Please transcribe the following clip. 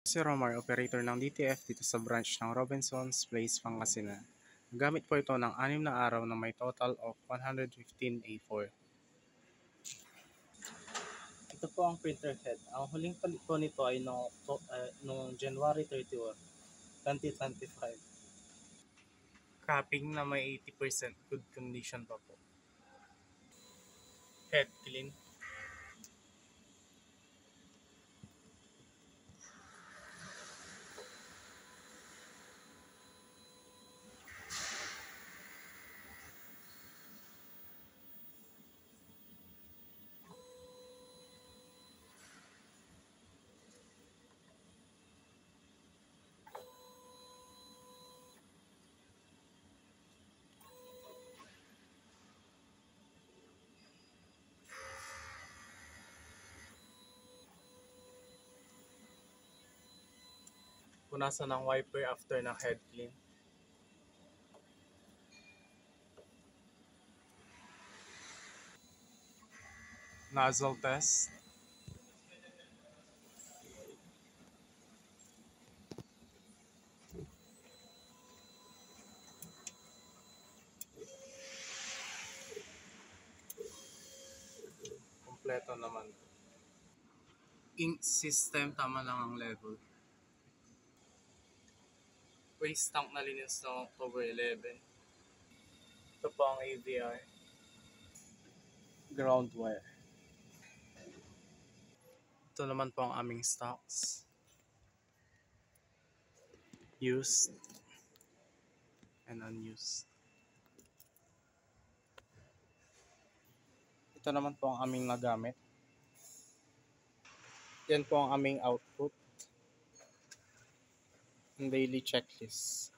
Si Romar, operator ng DTF dito sa branch ng Robinsons Place, Pangasinan. Gamit po ito ng 6 na araw na may total of 115 A4. Ito po ang printer head. Ang huling palit po nito ay noong January 31, 2025. Capping na may 80% good condition pa po. Head clean. Punasan ng wiper after ng head clean. Nozzle test. Kompleto naman. Ink system, tama lang ang level. Waste tank na linis noong October 11. Ito po ang AVR. Ground wire. Ito naman po ang aming stocks. Used and unused. Ito naman po ang aming nagamit. Yan po ang aming output. Ang daily checklist.